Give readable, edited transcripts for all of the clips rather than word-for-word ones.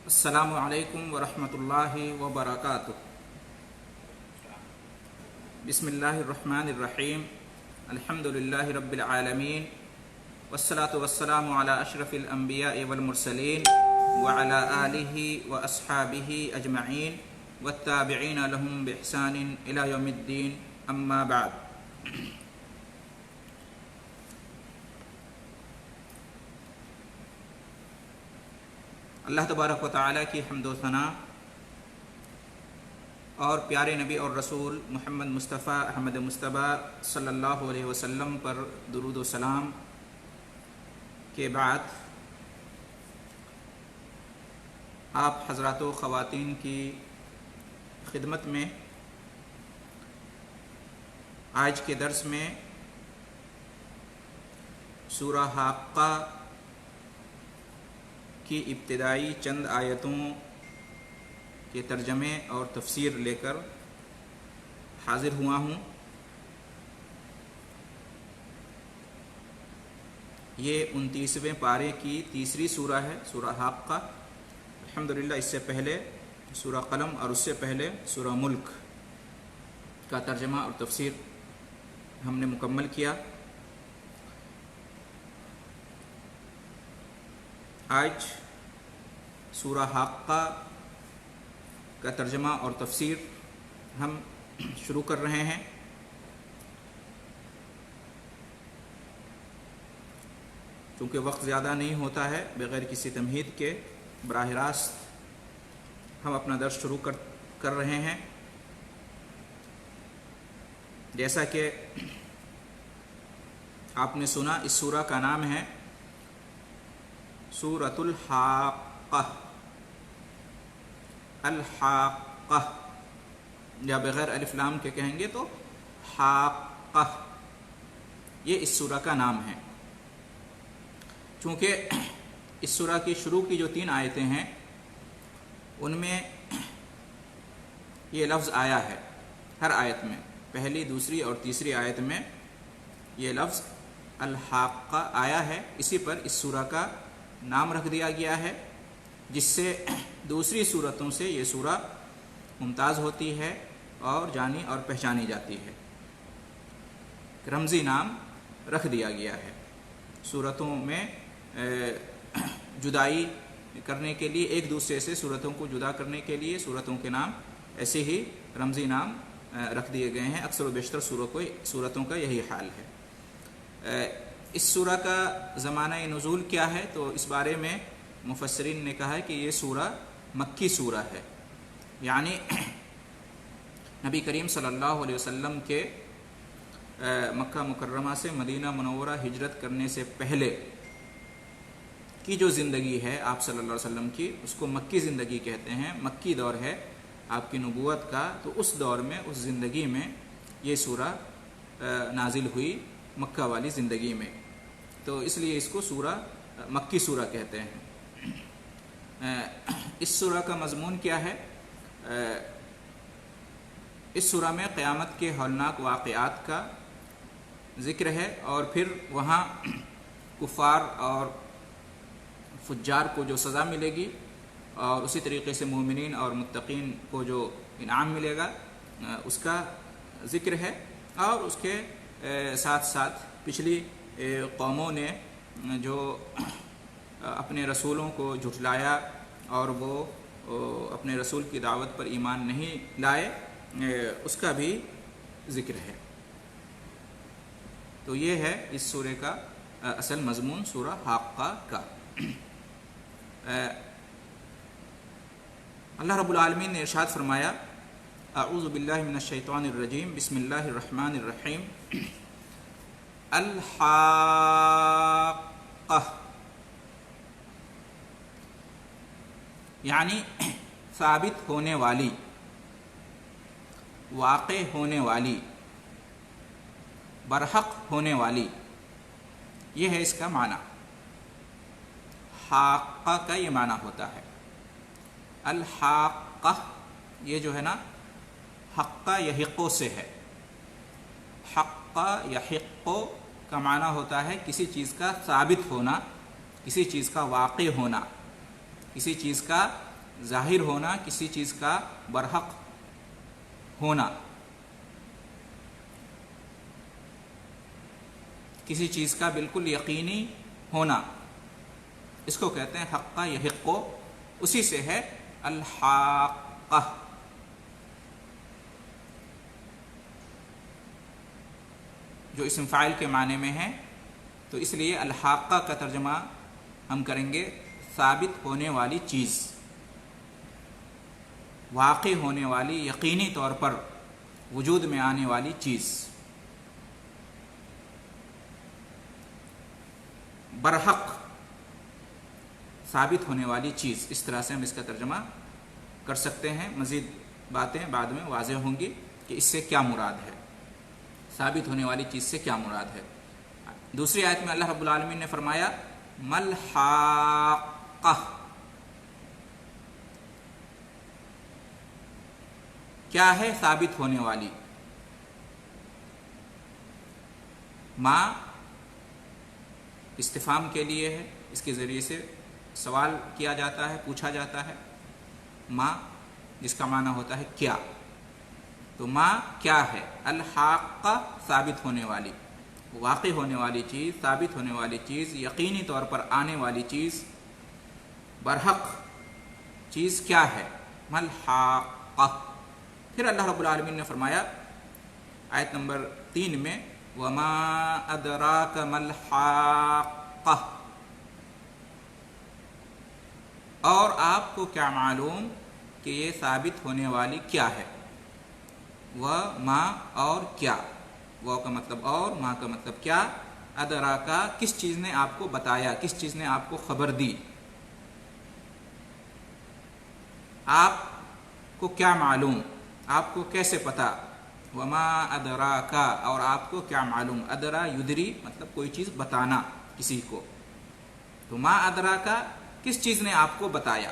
السلام علیکم ورحمۃ اللہ وبرکاتہ۔ بسم اللہ الرحمن الرحیم۔ الحمد للہ رب العالمین، والصلاة والسلام علی اشرف الانبیاء والمرسلین وعلی آلہ واصحابہ اجمعین والتابعین لهم بإحسان الی یوم الدین، اما بعد۔ اللہ تبارک و تعالیٰ کی حمد و ثنا اور پیارے نبی اور رسول محمد مصطفیٰ احمد مصطفیٰ صلی اللہ علیہ وسلم پر درود و سلام کے بعد، آپ حضرات و خواتین کی خدمت میں آج کے درس میں سورہ حاقہ کی ابتدائی چند آیتوں کے ترجمے اور تفسیر لے کر حاضر ہوا ہوں۔ یہ 29ویں پارے کی تیسری سورہ ہے، سورہ حاقہ۔ الحمدللہ اس سے پہلے سورہ قلم اور اس سے پہلے سورہ ملک کا ترجمہ اور تفسیر ہم نے مکمل کیا۔ آج سورہ حاقہ کا ترجمہ اور تفسیر ہم شروع کر رہے ہیں۔ چونکہ وقت زیادہ نہیں ہوتا ہے، بغیر کسی تمہید کے براہ راست ہم اپنا درس شروع کر رہے ہیں۔ جیسا کہ آپ نے سنا، اس سورہ کا نام ہے سورۃ الحاقہ۔ الحاقہ یا بغیر الف لام کے کہیں گے تو حاقہ، یہ اس سورہ کا نام ہے۔ چونکہ اس سورہ کی شروع کی جو 3 آیتیں ہیں ان میں یہ لفظ آیا ہے، ہر آیت میں، پہلی، دوسری اور تیسری آیت میں یہ لفظ الحاقہ آیا ہے۔ اسی پر اس سورہ کا نام رکھ دیا گیا ہے، جس سے دوسری صورتوں سے یہ سورہ ممتاز ہوتی ہے اور جانی اور پہچانی جاتی ہے۔ رمزی نام رکھ دیا گیا ہے۔ صورتوں میں جدائی کرنے کے لیے، ایک دوسرے سے صورتوں کو جدا کرنے کے لیے صورتوں کے نام ایسے ہی رمزی نام رکھ دیے گئے ہیں۔ اکثر و بیشتر صورتوں کا یہی حال ہے۔ اس سورہ کا زمانہ نزول کیا ہے تو اس بارے میں مفسرین نے کہا ہے کہ یہ سورہ مکی سورہ ہے، یعنی نبی کریم صلی اللہ علیہ وسلم کے مکہ مکرمہ سے مدینہ منورہ ہجرت کرنے سے پہلے کی جو زندگی ہے آپ صلی اللہ علیہ وسلم کی، اس کو مکی زندگی کہتے ہیں۔ مکی دور ہے آپ کی نبوت کا، تو اس دور میں، اس زندگی میں یہ سورہ نازل ہوئی، مکہ والی زندگی میں، تو اس لیے اس کو سورہ مکی سورہ کہتے ہیں۔ اس سورہ کا مضمون کیا ہے؟ اس سورہ میں قیامت کے ہولناک واقعات کا ذکر ہے، اور پھر وہاں کفار اور فجار کو جو سزا ملے گی، اور اسی طریقے سے مومنین اور متقین کو جو انعام ملے گا، اس کا ذکر ہے۔ اور اس کے ساتھ ساتھ پچھلی قوموں نے جو اپنے رسولوں کو جھٹلایا اور وہ اپنے رسول کی دعوت پر ایمان نہیں لائے، اس کا بھی ذکر ہے۔ تو یہ ہے اس سورہ کا اصل مضمون، سورہ حاقہ کا۔ اللہ رب العالمین نے ارشاد فرمایا، اعوذ باللہ من الشیطان الرجیم، بسم اللہ الرحمن الرحیم۔ الحاقہ، یعنی ثابت ہونے والی، واقع ہونے والی، برحق ہونے والی، یہ ہے اس کا معنی۔ حاقہ کا یہ معنی ہوتا ہے۔ الحاقہ یہ جو ہے نا، حقہ یحقو سے ہے۔ حقہ یحقو کا معنی ہوتا ہے کسی چیز کا ثابت ہونا، کسی چیز کا واقع ہونا، کسی چیز کا ظاہر ہونا، کسی چیز کا برحق ہونا، کسی چیز کا بالکل یقینی ہونا، اس کو کہتے ہیں حق یحق، اسی سے ہے الحاقہ۔ جو اسم فاعل کے معنی میں ہے، تو اس لیے الحاقہ کا ترجمہ ہم کریں گے ثابت ہونے والی چیز، واقع ہونے والی، یقینی طور پر وجود میں آنے والی چیز، برحق ثابت ہونے والی چیز۔ اس طرح سے ہم اس کا ترجمہ کر سکتے ہیں۔ مزید باتیں بعد میں واضح ہوں گی کہ اس سے کیا مراد ہے، ثابت ہونے والی چیز سے کیا مراد ہے۔ دوسری آیت میں اللہ رب العالمین نے فرمایا مل حاقہ، کیا ہے ثابت ہونے والی؟ ما استفہام کے لیے ہے، اس کے ذریعے سے سوال کیا جاتا ہے، پوچھا جاتا ہے۔ ما جس کا معنی ہوتا ہے کیا، تو ما کیا ہے؟ الحاقہ ثابت ہونے والی، واقع ہونے والی چیز، ثابت ہونے والی چیز، یقینی طور پر آنے والی چیز، برحق چیز کیا ہے؟ مل حاقہ۔ پھر اللہ رب العالمین نے فرمایا آیت نمبر 3 میں وما ادراک مل حاقہ، اور آپ کو کیا معلوم کہ یہ ثابت ہونے والی کیا ہے؟ وما اور کیا، وہ کا مطلب اور، ما کا مطلب کیا، ادراکا کس چیز نے آپ کو بتایا، کس چیز نے آپ کو خبر دی، آپ کو کیا معلوم، آپ کو کیسے پتا؟ وما ادراکا، اور آپ کو کیا معلوم، ادرا یدری مطلب کوئی چیز بتانا کسی کو، تو ما ادراکا کس چیز نے آپ کو بتایا۔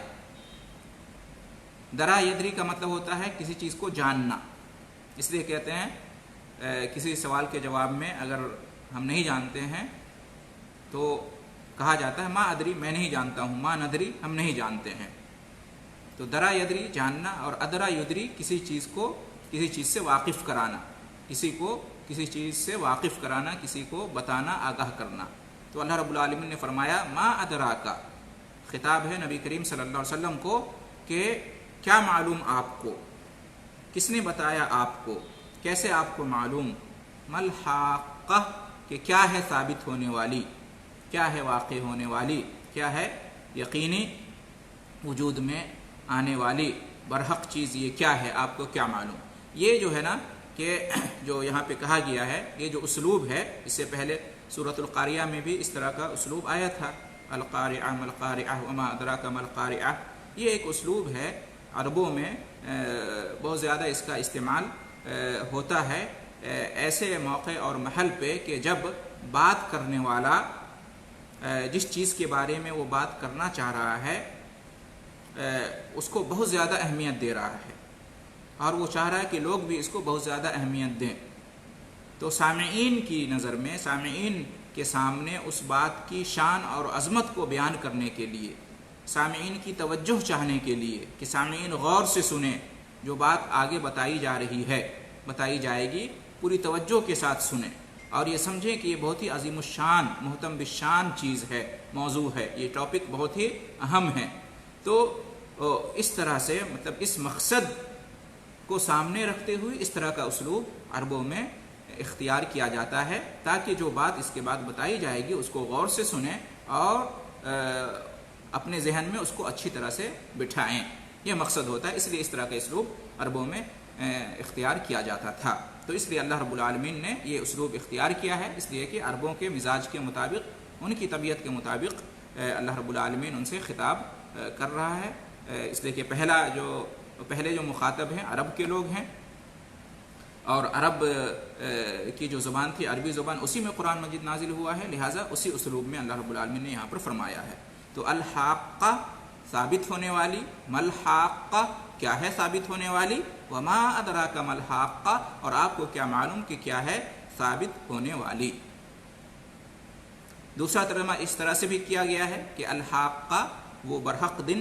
درا یدری کا مطلب ہوتا ہے کسی چیز کو جاننا، اس لیے کہتے ہیں کسی سوال کے جواب میں اگر ہم نہیں جانتے ہیں تو کہا جاتا ہے ما ادری، میں نہیں جانتا ہوں، ما ندری ہم نہیں جانتے ہیں۔ تو درا یدری جاننا، اور ادرا یدری کسی چیز کو کسی چیز سے واقف کرانا، کسی کو کسی چیز سے واقف کرانا، کسی کو بتانا، آگاہ کرنا۔ تو اللہ رب العالمین نے فرمایا ما ادراکا، خطاب ہے نبی کریم صلی اللہ علیہ وسلم کو کہ کیا معلوم آپ کو، کس نے بتایا آپ کو، کیسے آپ کو معلوم، مل حاقہ کہ کیا ہے ثابت ہونے والی، کیا ہے واقع ہونے والی، کیا ہے یقینی وجود میں آنے والی برحق چیز، یہ کیا ہے، آپ کو کیا معلوم۔ یہ جو ہے نا کہ جو یہاں پہ کہا گیا ہے، یہ جو اسلوب ہے، اس سے پہلے سورۃ القاریہ میں بھی اس طرح کا اسلوب آیا تھا، القارعہ ما القارعہ وما ادراک ما القارعہ، یہ ایک اسلوب ہے عربوں میں بہت زیادہ اس کا استعمال ہوتا ہے ایسے موقع اور محل پہ کہ جب بات کرنے والا جس چیز کے بارے میں وہ بات کرنا چاہ رہا ہے اس کو بہت زیادہ اہمیت دے رہا ہے، اور وہ چاہ رہا ہے کہ لوگ بھی اس کو بہت زیادہ اہمیت دیں، تو سامعین کی نظر میں، سامعین کے سامنے اس بات کی شان اور عظمت کو بیان کرنے کے لیے، سامعین کی توجہ چاہنے کے لیے کہ سامعین غور سے سنیں، جو بات آگے بتائی جا رہی ہے، بتائی جائے گی، پوری توجہ کے ساتھ سنیں اور یہ سمجھیں کہ یہ بہت ہی عظیم الشان، محتم بالشان چیز ہے، موضوع ہے، یہ ٹاپک بہت ہی اہم ہے۔ تو اس طرح سے مطلب اس مقصد کو سامنے رکھتے ہوئے اس طرح کا اسلوب عربوں میں اختیار کیا جاتا ہے، تاکہ جو بات اس کے بعد بتائی جائے گی اس کو غور سے سنیں اور اپنے ذہن میں اس کو اچھی طرح سے بٹھائیں، یہ مقصد ہوتا ہے۔ اس لیے اس طرح کا اسلوب عربوں میں اختیار کیا جاتا تھا، تو اس لیے اللہ رب العالمین نے یہ اسلوب اختیار کیا ہے، اس لیے کہ عربوں کے مزاج کے مطابق، ان کی طبیعت کے مطابق اللہ رب العالمین ان سے خطاب کر رہا ہے، اس لیے کہ پہلے جو مخاطب ہیں عرب کے لوگ ہیں، اور عرب کی جو زبان تھی عربی زبان، اسی میں قرآن مجید نازل ہوا ہے، لہٰذا اسی اسلوب میں اللہ رب العالمین نے یہاں پر فرمایا ہے۔ تو الحاقہ ثابت ہونے والی، مل حاقہ کیا ہے ثابت ہونے والی، وما ادراک مل حاقہ اور آپ کو کیا معلوم کہ کیا ہے ثابت ہونے والی۔ دوسرا ترجمہ اس طرح سے بھی کیا گیا ہے کہ الحاقہ وہ برحق دن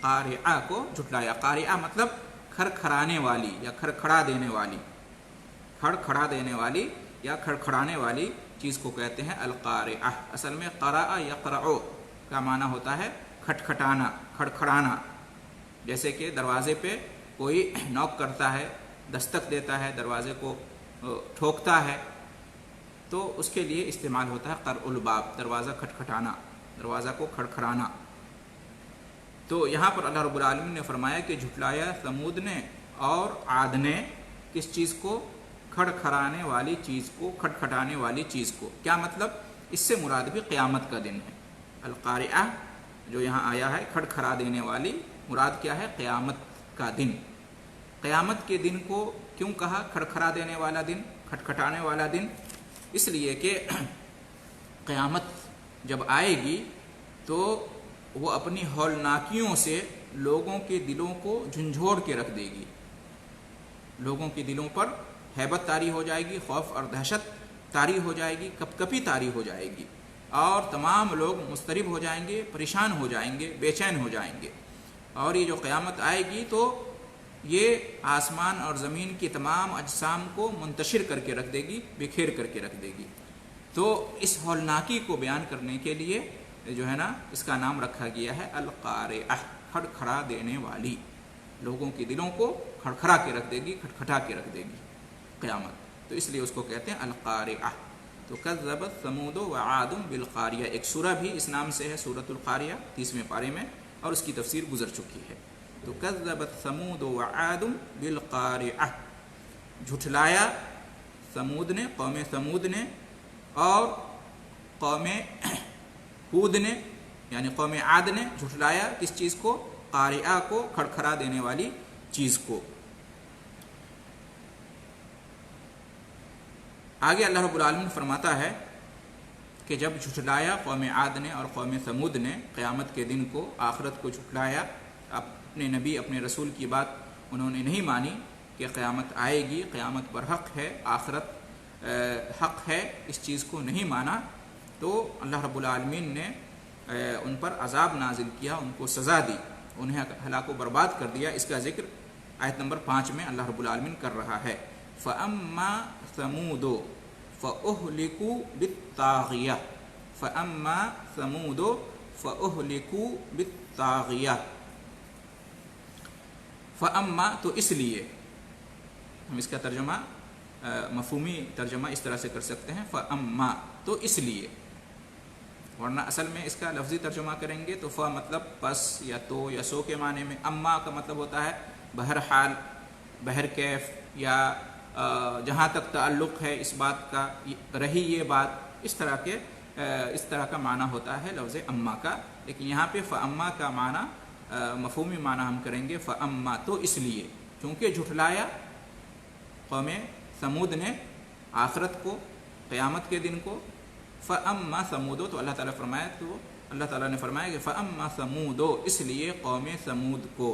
قارعہ کو جھٹلایا. قارعہ مطلب کھڑکھڑانے والی یا کھڑکھڑا دینے والی, کھڑکھڑا دینے والی یا کھڑکھڑانے والی چیز کو کہتے ہیں القارعہ. اصل میں قرأ یقرع کا معنی ہوتا ہے کھٹکھٹانا, کھڑکھڑانا. جیسے کہ دروازے پہ کوئی نوک کرتا ہے, دستک دیتا ہے, دروازے کو ٹھوکتا ہے, تو اس کے لیے استعمال ہوتا ہے قرع الباب, دروازہ کھٹکھٹانا, دروازہ کو کھڑکھڑانا. تو یہاں پر اللہ رب العالمین نے فرمایا کہ جھٹلایا ثمود نے اور عاد نے کس چیز کو؟ کھڑکھڑانے والی چیز کو, کھٹکھٹانے والی چیز کو. کیا مطلب؟ اس سے مراد بھی قیامت کا دن ہے. القارعہ جو یہاں آیا ہے کھڑکھڑا دینے والی, مراد کیا ہے؟ قیامت کا دن. قیامت کے دن کو کیوں کہا کھڑکھڑا دینے والا دن, کھٹکھٹانے والا دن؟ اس لیے کہ قیامت جب آئے گی تو وہ اپنی ہولناکیوں سے لوگوں کے دلوں کو جھنجھوڑ کے رکھ دے گی. لوگوں کے دلوں پر ہیبت طاری ہو جائے گی, خوف اور دہشت طاری ہو جائے گی, کپکپی طاری ہو جائے گی, اور تمام لوگ مضطرب ہو جائیں گے, پریشان ہو جائیں گے, بے چین ہو جائیں گے. اور یہ جو قیامت آئے گی تو یہ آسمان اور زمین کی تمام اجسام کو منتشر کر کے رکھ دے گی, بکھیر کر کے رکھ دے گی. تو اس ہولناکی کو بیان کرنے کے لیے جو ہے نا اس کا نام رکھا گیا ہے القارعہ, کھڑکھڑا دینے والی. لوگوں کے دلوں کو کھڑکھڑا کے رکھ دے گی, کھٹکھٹا کے رکھ دے گی قیامت. تو اس لیے اس کو کہتے ہیں القارعہ. تو کذبت ثمود وعاد بالقاریہ, ایک سورہ بھی اس نام سے ہے, سورۃ القاریہ 30ویں پارے میں, اور اس کی تفسیر گزر چکی ہے. تو کذبت ثمود وعاد بالقاریہ, جھٹلایا ثمود نے, قوم ثمود نے, اور قوم ہود نے یعنی قوم عاد نے جھٹلایا کس چیز کو؟ قارعہ کو, کھڑکھڑا دینے والی چیز کو. آگے اللہ رب العالمین فرماتا ہے کہ جب جھٹلایا قوم عاد نے اور قوم ثمود نے قیامت کے دن کو, آخرت کو جھٹلایا, اپنے نبی اپنے رسول کی بات انہوں نے نہیں مانی کہ قیامت آئے گی, قیامت پر حق ہے, آخرت حق ہے, اس چیز کو نہیں مانا, تو اللہ رب العالمین نے ان پر عذاب نازل کیا, ان کو سزا دی, انہیں ہلاک و برباد کر دیا. اس کا ذکر آیت نمبر 5 میں اللہ رب العالمین کر رہا ہے. فَأَمَّا ثَمُودُ فَأُهْلِكُوا بِالطَّاغِيَةِ, فَأَمَّا ثَمُودُ فَأُهْلِكُوا بِالطَّاغِيَةِ. فَأَمَّا تو اس لیے, ہم اس کا ترجمہ مفہومی ترجمہ اس طرح سے کر سکتے ہیں, فَأَمَّا تو اس لیے, ورنہ اصل میں اس کا لفظی ترجمہ کریں گے تو فا مطلب پس یا تو یا سو کے معنی میں, اما کا مطلب ہوتا ہے بہرحال, بہرکیف, یا جہاں تک تعلق ہے اس بات کا, رہی یہ بات, اس طرح کا معنی ہوتا ہے لفظ اما کا. لیکن یہاں پہ فاما کا معنی مفہومی معنی ہم کریں گے فاما تو اس لیے, چونکہ جھٹلایا قوم ثمود نے آخرت کو, قیامت کے دن کو. فَأَمَّا ثَمُودُ تو اللہ تعالیٰ نے فرمایا کہ فَأَمَّا ثَمُودُ اس لیے قوم ثمود کو,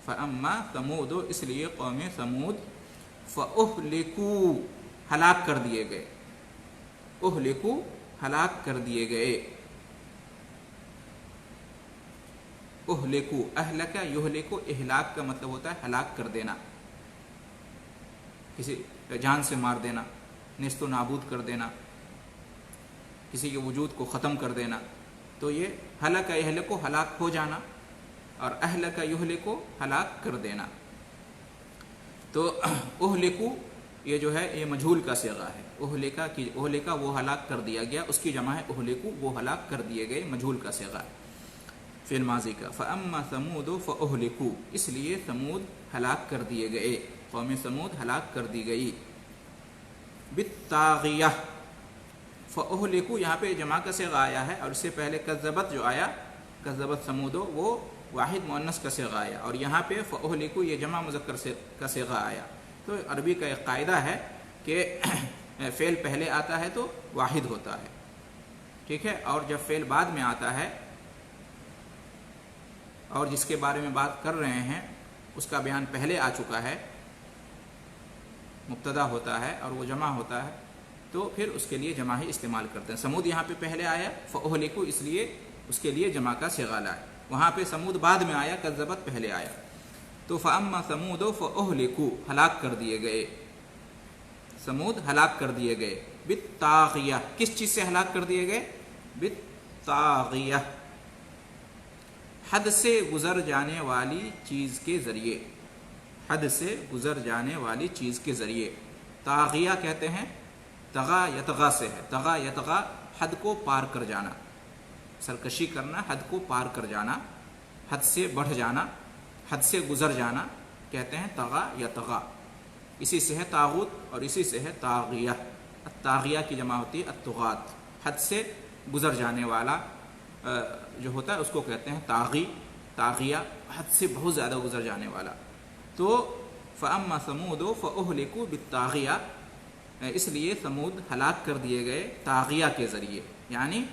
فَأَمَّا ثَمُودُ اس لیے قوم ثمود, فَأُهْلِكُوا ہلاک کر دیے گئے, اہلکو ہلاک کر دیے گئے. اہلکو, اہلک یہلکو, اہلاک کا مطلب ہوتا ہے ہلاک کر دینا, کسی جان سے مار دینا, نیست و نابود کر دینا, کسی کے وجود کو ختم کر دینا. تو یہ ہلاک یہلکو ہلاک ہو جانا, اور اہلک یہلکو ہلاک کر دینا. تو اہلکو یہ جو ہے یہ مجہول کا صیغہ ہے. اہلکا وہ ہلاک کر دیا گیا, اس کی جمع ہے اہلکو, وہ ہلاک کر دیے گئے, مجہول کا صیغہ ہے فعل ماضی کا. فَأَمَّا ثَمُودُ فَأُهْلِكُوا اس لیے ثمود ہلاک کر دیے گئے, قوم ثمود ہلاک کر دی گئی. بالطاغیہ, فَأُهْلِكُوا یہاں پہ جمع کا صیغہ آیا ہے, اور اس سے پہلے کذبت جو آیا, کذبت ثمود, وہ واحد مؤنث کا صیغہ آیا, اور یہاں پہ فَأُهْلِكُوا یہ جمع مذکر کا صیغہ آیا. تو عربی کا ایک قاعدہ ہے کہ فعل پہلے آتا ہے تو واحد ہوتا ہے, ٹھیک ہے, اور جب فعل بعد میں آتا ہے اور جس کے بارے میں بات کر رہے ہیں اس کا بیان پہلے آ چکا ہے, مبتدا ہوتا ہے اور وہ جمع ہوتا ہے, تو پھر اس کے لیے جمع ہی استعمال کرتے ہیں. سمود یہاں پہ پہلے آیا, فَأُهْلِكُوا اس لیے اس کے لیے جمع کا صیغہ لائے. وہاں پہ سمود بعد میں آیا، کذبت پہلے آیا. تو فاما ثمود فاہلکوا، ہلاک کر دیے گئے، سمود ہلاک کر دیے گئے، بالطاغیہ، کس چیز سے ہلاک کر دیے گئے؟ بالطاغیہ، حد سے گزر جانے والی چیز کے ذریعے، حد سے گزر جانے والی چیز کے ذریعے. طاغیہ کہتے ہیں، طغا یطغا سے ہے، طغا یطغا حد کو پار کر جانا، سرکشی کرنا، حد کو پار کر جانا، حد سے بڑھ جانا، حد سے گزر جانا کہتے ہیں طغا یطغا. اسی سے ہے طاغوت اور اسی سے ہے طاغیہ. الطاغیہ کی جمع ہوتی ہے الطغات، حد سے گزر جانے والا جو ہوتا ہے اس کو کہتے ہیں طاغی، طاغیہ، حد سے بہت زیادہ گزر جانے والا. تو فاما ثمود فاہلکوا بالطاغیہ، اس لیے ثمود ہلاک کر دیے گئے طاغیہ کے ذریعے، یعنی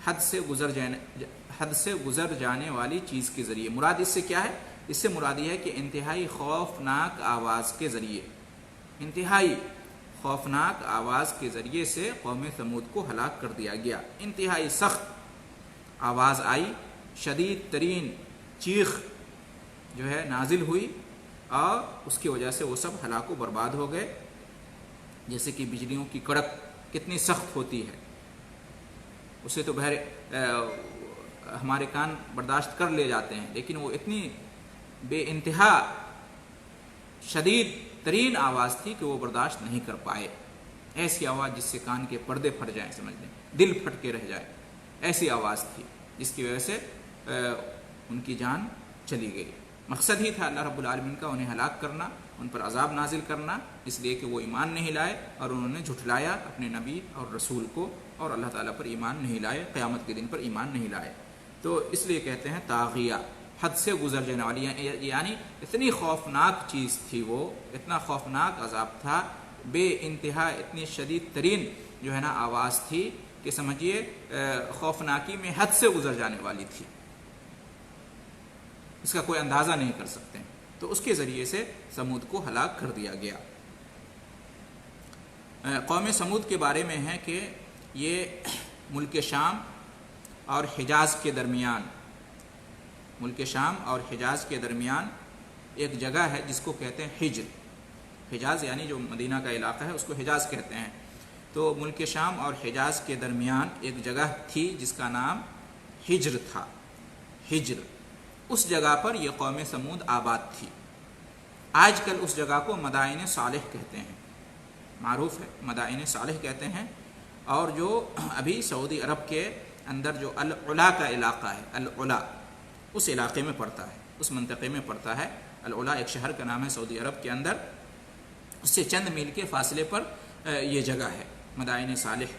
حد سے گزر جانے والی چیز کے ذریعے. مراد اس سے کیا ہے؟ اس سے مراد یہ ہے کہ انتہائی خوفناک آواز کے ذریعے، انتہائی خوفناک آواز کے ذریعے سے قوم ثمود کو ہلاک کر دیا گیا. انتہائی سخت آواز آئی، شدید ترین چیخ جو ہے نازل ہوئی، اور اس کی وجہ سے وہ سب ہلاک و برباد ہو گئے. جیسے کہ بجلیوں کی کڑک کتنی سخت ہوتی ہے، اسے تو ہمارے کان برداشت کر لے جاتے ہیں، لیکن وہ اتنی بے انتہا شدید ترین آواز تھی کہ وہ برداشت نہیں کر پائے. ایسی آواز جس سے کان کے پردے پھٹ جائیں، سمجھ لیں دل پھٹ کے رہ جائے، ایسی آواز تھی جس کی وجہ سے ان کی جان چلی گئی. مقصد ہی تھا اللہ رب العالمین کا انہیں ہلاک کرنا، ان پر عذاب نازل کرنا، اس لیے کہ وہ ایمان نہیں لائے اور انہوں نے جھٹلایا اپنے نبی اور رسول کو، اور اللہ تعالیٰ پر ایمان نہیں لائے، قیامت کے دن پر ایمان نہیں لائے. تو اس لیے کہتے ہیں طاغیہ، حد سے گزر جانے والی، یعنی اتنی خوفناک چیز تھی وہ، اتنا خوفناک عذاب تھا، بے انتہا اتنی شدید ترین جو ہے نا آواز تھی کہ سمجھیے خوفناکی میں حد سے گزر جانے والی تھی، اس کا کوئی اندازہ نہیں کر سکتے. تو اس کے ذریعے سے سمود کو ہلاک کر دیا گیا. قوم سمود کے بارے میں ہے کہ یہ ملک شام اور حجاز کے درمیان، ملک شام اور حجاز کے درمیان ایک جگہ ہے جس کو کہتے ہیں حجر. حجاز یعنی جو مدینہ کا علاقہ ہے اس کو حجاز کہتے ہیں. تو ملک شام اور حجاز کے درمیان ایک جگہ تھی جس کا نام حجر تھا. حجر، اس جگہ پر یہ قوم سمود آباد تھی. آج کل اس جگہ کو مدائن صالح کہتے ہیں، معروف ہے، مدائن صالح کہتے ہیں. اور جو ابھی سعودی عرب کے اندر جو العلا کا علاقہ ہے، العلا اس علاقے میں پڑتا ہے، اس منطقے میں پڑتا ہے. العلا ایک شہر کا نام ہے سعودی عرب کے اندر، اس سے چند میل کے فاصلے پر یہ جگہ ہے مدائن صالح.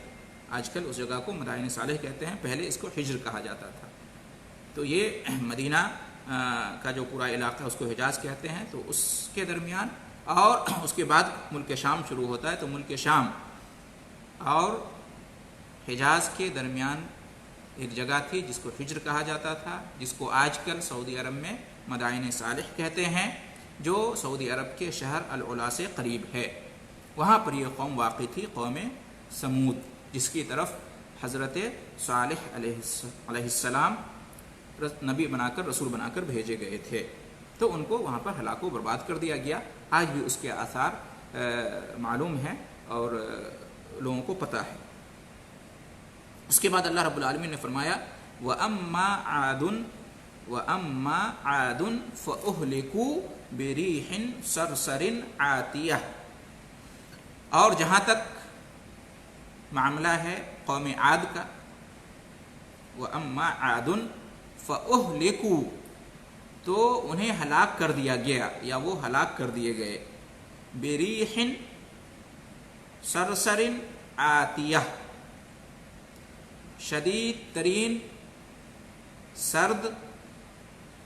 آج کل اس جگہ کو مدائن صالح کہتے ہیں، پہلے اس کو حجر کہا جاتا تھا. تو یہ مدینہ کا جو پورا علاقہ ہے اس کو حجاز کہتے ہیں. تو اس کے درمیان اور اس کے بعد ملک شام شروع ہوتا ہے. تو ملک شام اور حجاز کے درمیان ایک جگہ تھی جس کو حجر کہا جاتا تھا، جس کو آج کل سعودی عرب میں مدائن صالح کہتے ہیں، جو سعودی عرب کے شہر العلا سے قریب ہے. وہاں پر یہ قوم واقع تھی، قوم سمود، جس کی طرف حضرت صالح علیہ السلام نبی بنا کر، رسول بنا کر بھیجے گئے تھے. تو ان کو وہاں پر ہلاک و برباد کر دیا گیا. آج بھی اس کے آثار معلوم ہیں اور لوگوں کو پتہ ہے. اس کے بعد اللہ رب العالمین نے فرمایا وَأَمَّا عَادٌ فَأُهْلِكُوا بِرِيحٍ صَرْصَرٍ عَاتِيَةٍ. اور جہاں تک معاملہ ہے قوم عاد کا، وَأَمَّا عَادٌ فَأُهْلِكُوا، تو انہیں ہلاک کر دیا گیا یا وہ ہلاک کر دیے گئے. بِرِيحٍ صَرْصَرٍ عَاتِيَةٍ، شدید ترین سرد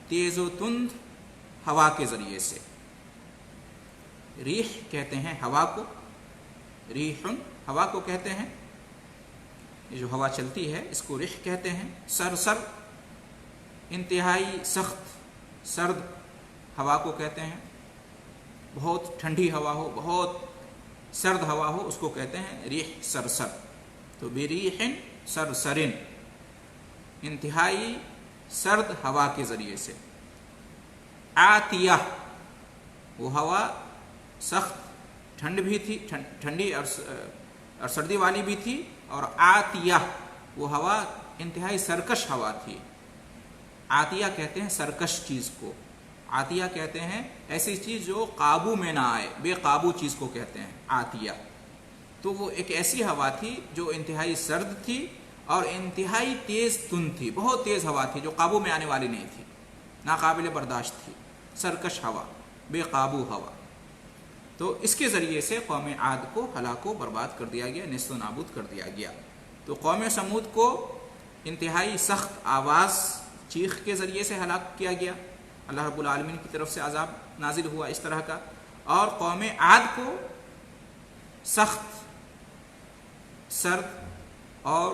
تیز و تند ہوا کے ذریعے سے. ریح کہتے ہیں ہوا کو، ریحن ہوا کو کہتے ہیں، یہ جو ہوا چلتی ہے اس کو ریح کہتے ہیں. سرسر انتہائی سخت سرد ہوا کو کہتے ہیں. بہت ٹھنڈی ہوا ہو، بہت سرد ہوا ہو، اس کو کہتے ہیں ریح سرسر. تو بریح سرسرن، انتہائی سرد ہوا کے ذریعے سے. آتیہ وہ ہوا سخت ٹھنڈ بھی تھی، ٹھنڈی اور سردی والی بھی تھی، اور آتیہ وہ ہوا انتہائی سرکش ہوا تھی. آتیہ کہتے ہیں سرکش چیز کو، آتیہ کہتے ہیں ایسی چیز جو قابو میں نہ آئے، بے قابو چیز کو کہتے ہیں آتیہ. تو وہ ایک ایسی ہوا تھی جو انتہائی سرد تھی اور انتہائی تیز تند تھی، بہت تیز ہوا تھی جو قابو میں آنے والی نہیں تھی، ناقابل برداشت تھی، سرکش ہوا، بے قابو ہوا. تو اس کے ذریعے سے قوم عاد کو ہلاک و برباد کر دیا گیا، نیست و نابود کر دیا گیا. تو قوم سمود کو انتہائی سخت آواز چیخ کے ذریعے سے ہلاک کیا گیا، اللہ رب العالمین کی طرف سے عذاب نازل ہوا اس طرح کا. اور قوم عاد کو سخت سرد اور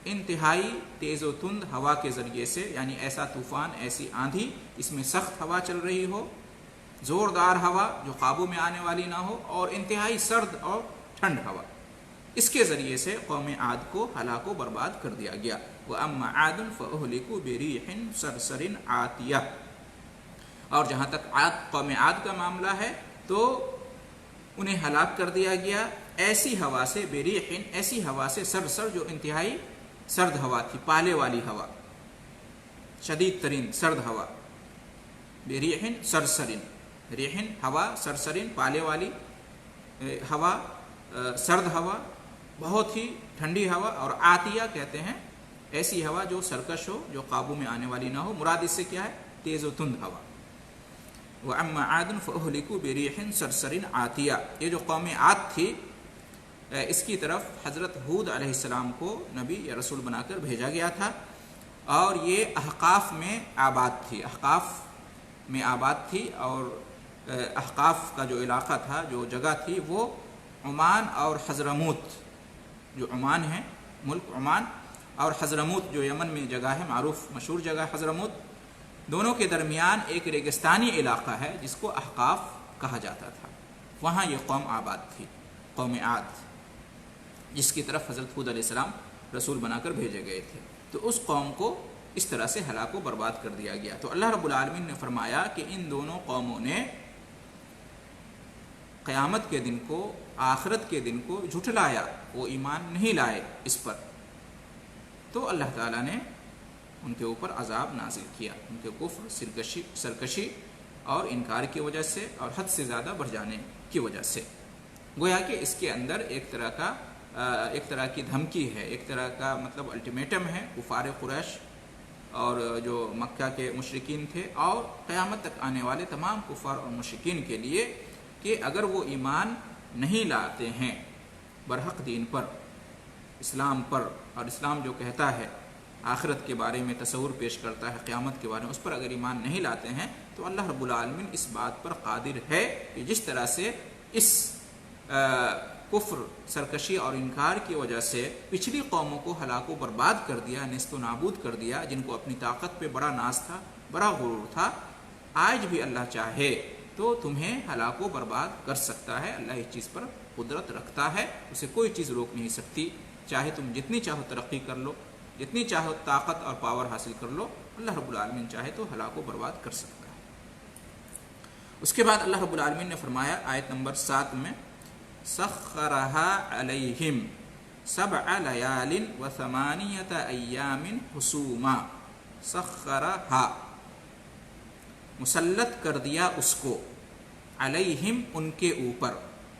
انتہائی تیز و تند ہوا کے ذریعے سے، یعنی ایسا طوفان، ایسی آندھی، اس میں سخت ہوا چل رہی ہو، زوردار ہوا جو قابو میں آنے والی نہ ہو، اور انتہائی سرد اور ٹھنڈ ہوا، اس کے ذریعے سے قوم عاد کو ہلاک و برباد کر دیا گیا. وَأَمَّا عَادٌ فَأُهْلِكُوا بِرِيحٍ صَرْصَرٍ عَاتِيَةٍ. اور جہاں تک قوم عاد کا معاملہ ہے تو انہیں ہلاک کر دیا گیا ایسی ہوا سے، بریحن ایسی ہوا سے، سرسر جو انتہائی سرد ہوا تھی، پالے والی ہوا، شدید ترین سرد ہوا. بریحن سرسرن، ریحن ہوا، سرسرن پالے والی ہوا، سرد ہوا، بہت ہی ٹھنڈی ہوا. اور آتیہ کہتے ہیں ایسی ہوا جو سرکش ہو، جو قابو میں آنے والی نہ ہو. مراد اس سے کیا ہے؟ تیز و تند ہوا. وَأَمَّا عَادٌ فَأُهْلِكُوا بِرِيحٍ صَرْصَرٍ عَاتِيَةٍ. یہ جو قوم عاد تھی اس کی طرف حضرت ہود علیہ السلام کو نبی یا رسول بنا کر بھیجا گیا تھا، اور یہ احقاف میں آباد تھی، احقاف میں آباد تھی. اور احقاف کا جو علاقہ تھا، جو جگہ تھی، وہ عمان اور حضرموت، جو عمان ہے ملک عمان، اور حضرموت جو یمن میں جگہ ہے، معروف مشہور جگہ حضرموت، دونوں کے درمیان ایک ریگستانی علاقہ ہے جس کو احقاف کہا جاتا تھا. وہاں یہ قوم آباد تھی، قوم عاد، جس کی طرف حضرت ہود علیہ السلام رسول بنا کر بھیجے گئے تھے. تو اس قوم کو اس طرح سے ہلاک و برباد کر دیا گیا. تو اللہ رب العالمین نے فرمایا کہ ان دونوں قوموں نے قیامت کے دن کو، آخرت کے دن کو جھٹلایا، وہ ایمان نہیں لائے اس پر. تو اللہ تعالیٰ نے ان کے اوپر عذاب نازل کیا، ان کے کفر، سرکشی اور انکار کی وجہ سے، اور حد سے زیادہ بڑھ جانے کی وجہ سے. گویا کہ اس کے اندر ایک طرح کی دھمکی ہے، ایک طرح کا مطلب الٹیمیٹم ہے کفار قریش اور جو مکہ کے مشرکین تھے، اور قیامت تک آنے والے تمام کفار اور مشرکین کے لیے، کہ اگر وہ ایمان نہیں لاتے ہیں برحق دین پر، اسلام پر، اور اسلام جو کہتا ہے آخرت کے بارے میں تصور پیش کرتا ہے، قیامت کے بارے میں، اس پر اگر ایمان نہیں لاتے ہیں، تو اللہ رب العالمین اس بات پر قادر ہے کہ جس طرح سے اس کفر، سرکشی اور انکار کی وجہ سے پچھلی قوموں کو ہلاک و برباد کر دیا، نیست و نابود کر دیا، جن کو اپنی طاقت پہ بڑا ناز تھا، بڑا غرور تھا، آج بھی اللہ چاہے تو تمہیں ہلاک و برباد کر سکتا ہے. اللہ اس چیز پر قدرت رکھتا ہے، اسے کوئی چیز روک نہیں سکتی. چاہے تم جتنی چاہو ترقی کر لو، جتنی چاہو طاقت اور پاور حاصل کر لو، اللہ رب العالمین چاہے تو ہلاک و برباد کر سکتا ہے. اس کے بعد اللہ رب العالمین نے فرمایا آیت نمبر 7 میں، سخرها علیہم 7 لیال و8 ایام حسوما. سخرها مسلط کر دیا اس کو، علیہم ان کے اوپر،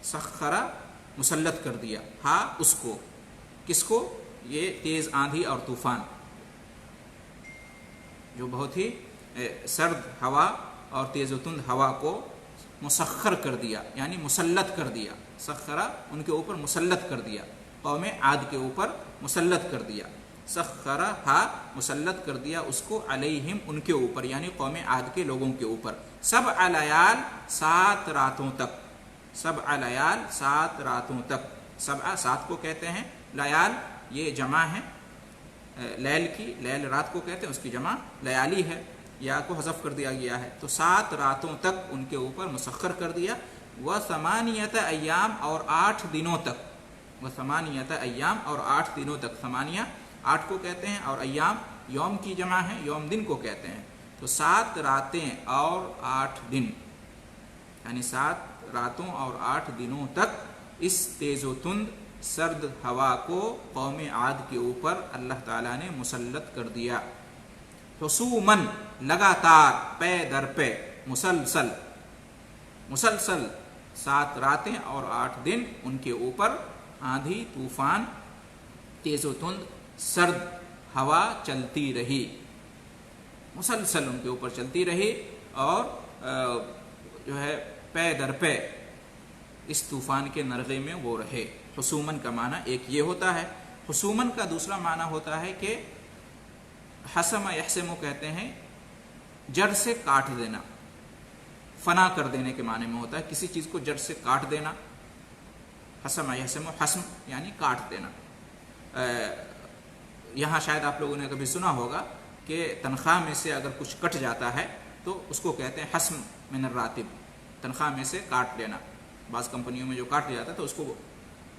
سخرہ مسلط کر دیا، ہا اس کو، کس کو؟ یہ تیز آندھی اور طوفان، جو بہت ہی سرد ہوا اور تیز و تند ہوا کو مسخر کر دیا، یعنی مسلط کر دیا. سخرہ ان کے اوپر مسلط کر دیا، قوم عاد کے اوپر مسلط کر دیا. سخرہ ہا مسلط کر دیا اس کو، علیہم ان کے اوپر، یعنی قوم عاد کے لوگوں کے اوپر. 7 لیال 7 راتوں تک، 7 لیال 7 راتوں تک. 7 کو کہتے ہیں لیال، یہ جمع ہے لیل کی، لیل رات کو کہتے ہیں، اس کی جمع لیالی ہے، یا کو حذف کر دیا گیا ہے. تو 7 راتوں تک ان کے اوپر مسخر کر دیا. و8 ایام اور 8 دنوں تک، و8 ایام اور 8 دنوں تک. 8 کو کہتے ہیں اور ایام یوم کی جمع ہے، یوم دن کو کہتے ہیں، تو 7 راتیں اور 8 دن، یعنی 7 راتوں اور 8 دنوں تک اس تیز و تند سرد ہوا کو قوم عاد کے اوپر اللہ تعالیٰ نے مسلط کر دیا، حسوماً لگاتار، پے در پے، مسلسل 7 راتیں اور 8 دن ان کے اوپر آندھی طوفان تیز و تند سرد ہوا چلتی رہی، مسلسل ان کے اوپر چلتی رہی، اور جو ہے پے در پے اس طوفان کے نرغے میں وہ رہے۔ حسومن کا معنی ایک یہ ہوتا ہے، حسومن کا دوسرا معنی ہوتا ہے کہ حسم یحسم کہتے ہیں جڑ سے کاٹ دینا، فنا کر دینے کے معنی میں ہوتا ہے، کسی چیز کو جڑ سے کاٹ دینا، حسم یحسم، حسم یعنی کاٹ دینا۔ یہاں شاید آپ لوگوں نے کبھی سنا ہوگا کہ تنخواہ میں سے اگر کچھ کٹ جاتا ہے تو اس کو کہتے ہیں حسم من الراتب، تنخواہ میں سے کاٹ لینا۔ بعض کمپنیوں میں جو کاٹ جاتا ہے تو اس کو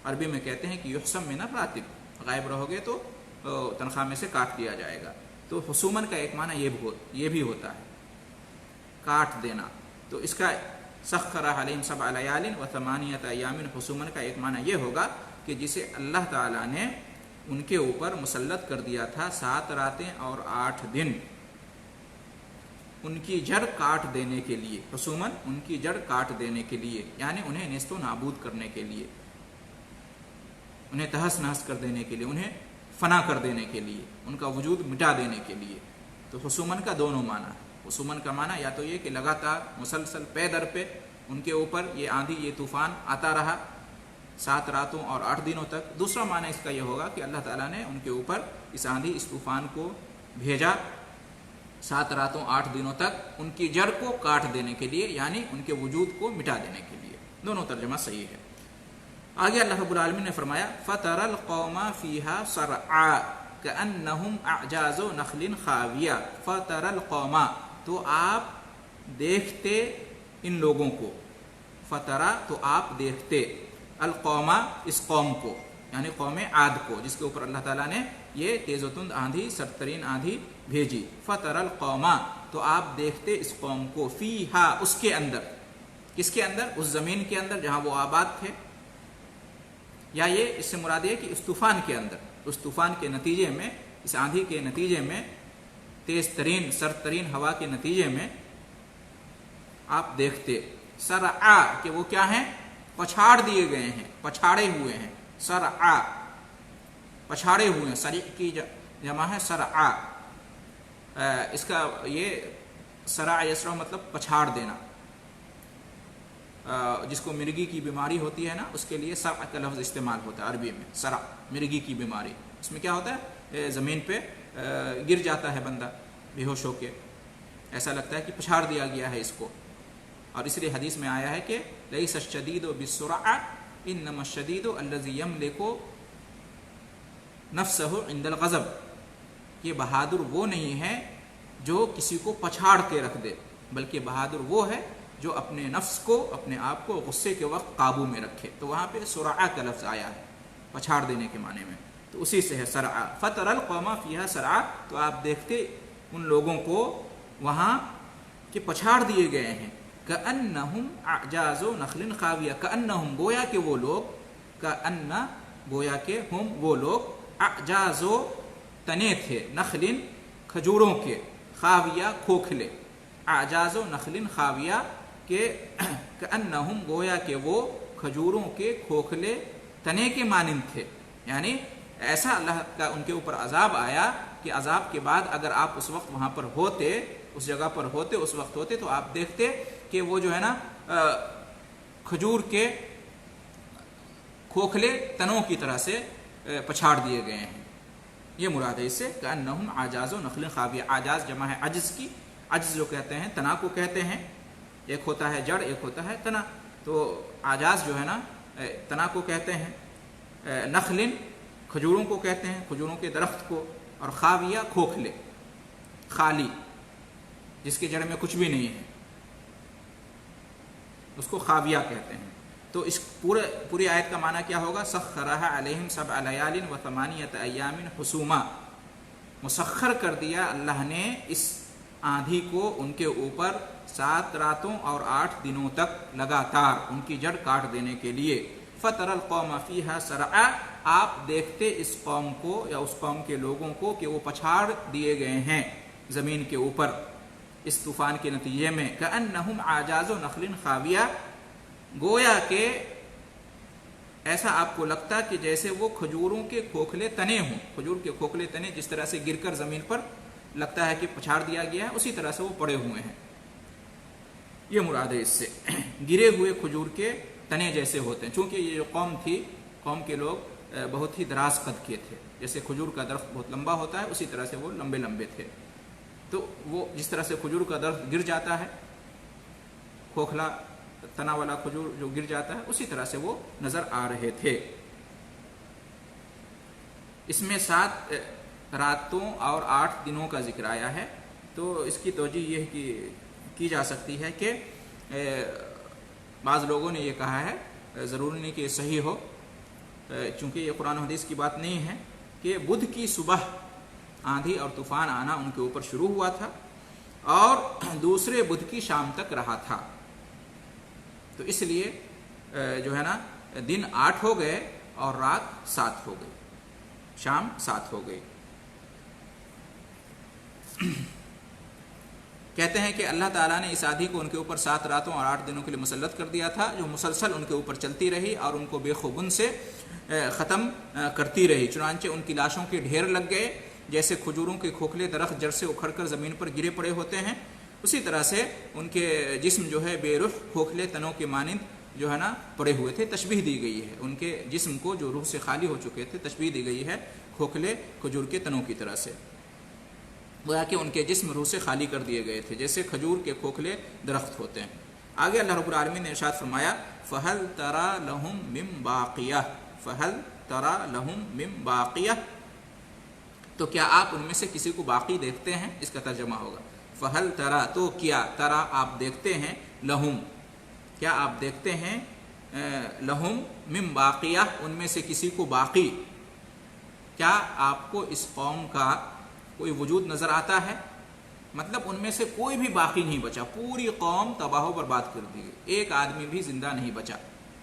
عربی میں کہتے ہیں کہ یحسم من الراتب، غائب رہو گے تو تنخواہ میں سے کاٹ دیا جائے گا۔ تو حسومن کا ایک معنی یہ بھی ہوتا ہے، کاٹ دینا۔ تو اس کا سخر علیہم 7 لیال و 8 ایام حسومن کا ایک معنی یہ ہوگا کہ جسے اللہ تعالیٰ نے ان کے اوپر مسلط کر دیا تھا 7 راتیں اور 8 دن ان کی جڑ کاٹ دینے کے لیے، حسومن ان کی جڑ کاٹ دینے کے لیے، یعنی انہیں نیست و نابود کرنے کے لیے، انہیں تہس نہس کر دینے کے لیے، انہیں فنا کر دینے کے لیے، ان کا وجود مٹا دینے کے لیے۔ تو حسومن کا دونوں معنی ہے۔ حسومن کا معنی یا تو یہ کہ لگاتار مسلسل پے در پہ ان کے اوپر یہ آندھی یہ طوفان آتا رہا 7 راتوں اور 8 دنوں تک۔ دوسرا معنی اس کا یہ ہوگا کہ اللہ تعالیٰ نے ان کے اوپر اس آندھی اس طوفان کو بھیجا 7 راتوں 8 دنوں تک ان کی جڑ کو کاٹ دینے کے لیے، یعنی ان کے وجود کو مٹا دینے کے لیے۔ دونوں ترجمہ صحیح ہے۔ آگے اللہ رب العالمین نے فرمایا فَتَرَى الْقَوْمَ فِيهَا صَرْعَىٰ كَأَنَّهُمْ أَعْجَازُ نَخْلٍ خَاوِيَةٍ فَتَرَى الْقَوْمَ، تو آپ دیکھتے ان لوگوں کو، فترا تو آپ دیکھتے، القوما اس قوم کو، یعنی قوم عاد کو، جس کے اوپر اللہ تعالیٰ نے یہ تیز و تند آندھی سرترین آندھی بھیجی۔ فترى القوما، تو آپ دیکھتے اس قوم کو، فیہا اس کے اندر، کس کے اندر؟ اس زمین کے اندر جہاں وہ آباد تھے، یا یہ اس سے مراد ہے کہ اس طوفان کے اندر، اس طوفان کے نتیجے میں، اس آندھی کے نتیجے میں، تیز ترین سرد ترین ہوا کے نتیجے میں آپ دیکھتے سرعا کہ وہ کیا ہیں؟ پچھاڑ دیے گئے ہیں، پچھاڑے ہوئے ہیں۔ سرعا پچھاڑے ہوئے ہیں، سریع کی جمع ہے سرعا۔ اس کا یہ سرع یسرع مطلب پچھاڑ دینا، جس کو مرگی کی بیماری ہوتی ہے نا، اس کے لیے سرع کا لفظ استعمال ہوتا ہے عربی میں۔ سرع مرگی کی بیماری، اس میں کیا ہوتا ہے؟ زمین پہ گر جاتا ہے بندہ بے ہوش ہو کے، ایسا لگتا ہے کہ پچھاڑ دیا گیا ہے اس کو۔ اور اس لیے حدیث میں آیا ہے کہ لیس الشدید بالسرعہ انما الشدید الذی یملک نفسہ عند الغضب، یہ بہادر وہ نہیں ہے جو کسی کو پچھاڑ کے رکھ دے، بلکہ بہادر وہ ہے جو اپنے نفس کو، اپنے آپ کو غصے کے وقت قابو میں رکھے۔ تو وہاں پہ سرعہ کا لفظ آیا ہے پچھاڑ دینے کے معنی میں، تو اسی سے ہے سرعہ۔ فَتَرَى الْقَوْمَ فِيهَا سرعا، تو آپ دیکھتے ان لوگوں کو وہاں کہ پچھاڑ دیے گئے ہیں۔ كَأَنَّهُمْ أَعْجَازُ نَخْلٍ خَاوِيَةٍ، كَأَنَّهُمْ گویا کہ وہ لوگ، كَأَنَّ گویا کہ ہم وہ لوگ، أَعْجَازُ تنے تھے، نخل کھجوروں کے، خاویہ کھوکھلے، اعجاز نخل خاویہ کہ كأنهم گویا کہ وہ کھجوروں کے کھوکھلے تنے کے مانند تھے، یعنی ایسا اللہ کا ان کے اوپر عذاب آیا کہ عذاب کے بعد اگر آپ اس وقت وہاں پر ہوتے، اس جگہ پر ہوتے، اس وقت ہوتے، تو آپ دیکھتے کہ وہ جو ہے نا کھجور کے کھوکھلے تنوں کی طرح سے پچھاڑ دیے گئے ہیں۔ یہ مراد ہے اس سے كأنهم اعجاز نخل خاویہ۔ اعجاز جمع ہے عجز کی، عجز جو کہتے ہیں تنا کو کہتے ہیں، ایک ہوتا ہے جڑ ایک ہوتا ہے تنا، تو اعجاز جو ہے نا تنا کو کہتے ہیں، نخل کھجوروں کو کہتے ہیں، کھجوروں کے درخت کو، اور خاویہ کھوکھلے، خالی جس کے جڑ میں کچھ بھی نہیں ہے، اس کو خاویہ کہتے ہیں۔ تو اس پوری آیت کا معنی کیا ہوگا؟ سخرها علیہم 7 لیال و 8 ایام حسوما، مسخر کر دیا اللہ نے اس آندھی کو ان کے اوپر 7 راتوں اور 8 دنوں تک لگاتار ان کی جڑ کاٹ دینے کے لیے. فَتَرَى الْقَوْمَ فِيهَا سَرْعًا، آپ دیکھتے اس قوم کو یا اس قوم کے لوگوں کو کہ وہ پچھاڑ دیے گئے ہیں زمین کے اوپر اس طوفان کے نتیجے میں. كَأَنَّهُمْ أَعْجَازُ نَخْلٍ خَاوِيَةٍ، گویا کہ ایسا آپ کو لگتا کہ جیسے وہ کھجوروں کے کھوکھلے تنے ہوں. کھجور کے کھوکھلے تنے جس طرح سے گر کر زمین پر لگتا ہے کہ پچھاڑ دیا گیا ہے، اسی طرح سے وہ پڑے ہوئے ہیں. یہ مراد ہے اس سے، گرے ہوئے کھجور کے تنے جیسے ہوتے ہیں. چونکہ یہ جو قوم تھی، قوم کے لوگ بہت ہی دراز قد کے تھے. جیسے کھجور کا درخت بہت لمبا ہوتا ہے، اسی طرح سے وہ لمبے لمبے تھے. تو وہ جس طرح سے کھجور کا درخت گر جاتا ہے، کھوکھلا تنا والا کھجور جو گر جاتا ہے، اسی طرح سے وہ نظر آ رہے تھے. اس میں 7 راتوں اور 8 دنوں کا ذکر آیا ہے. تو اس کی توجہ یہ کی جا سکتی ہے کہ بعض لوگوں نے یہ کہا ہے، ضروری نہیں کہ یہ صحیح ہو، چونکہ یہ قرآن و حدیث کی بات نہیں ہے، کہ بدھ کی صبح آندھی اور طوفان آنا ان کے اوپر شروع ہوا تھا اور دوسرے بدھ کی شام تک رہا تھا. تو اس لیے جو ہے نا دن 8 ہو گئے اور رات 7 ہو گئی، شام 7 ہو گئی. کہتے ہیں کہ اللہ تعالیٰ نے اس آندھی کو ان کے اوپر 7 راتوں اور 8 دنوں کے لیے مسلط کر دیا تھا، جو مسلسل ان کے اوپر چلتی رہی اور ان کو بے خوبن سے ختم کرتی رہی. چنانچہ ان کی لاشوں کے ڈھیر لگ گئے، جیسے کھجوروں کے کھوکھلے درخت جڑ سے اکھڑ کر زمین پر گرے پڑے ہوتے ہیں، اسی طرح سے ان کے جسم جو ہے بے روح کھوکھلے تنوں کے مانند جو ہے نا پڑے ہوئے تھے. تشبیہ دی گئی ہے ان کے جسم کو جو روح سے خالی ہو چکے تھے، تشبیہ دی گئی ہے کھوکھلے کھجور کے تنوں کی طرح سے، گویا کہ ان کے جسم روح سے خالی کر دیے گئے تھے جیسے کھجور کے کھوکھلے درخت ہوتے ہیں. آگے اللہ رب العالمین نے ارشاد فرمایا فَهَلْ تَرَى لَهُم مِّن بَاقِيَةٍ، فَهَلْ تَرَى لَهُم مِّن بَاقِيَةٍ، تو کیا آپ ان میں سے کسی کو باقی دیکھتے ہیں. اس کا ترجمہ ہوگا فَهَلْ تَرَى، تو کیا، ترى آپ دیکھتے ہیں، لَهُم کیا آپ دیکھتے ہیں، لَهُم مِّن بَاقِيَةٍ ان میں سے کسی کو باقی. کیا آپ کو اس قوم کا کوئی وجود نظر آتا ہے؟ مطلب ان میں سے کوئی بھی باقی نہیں بچا، پوری قوم تباہ و برباد کر دی گئی، ایک آدمی بھی زندہ نہیں بچا.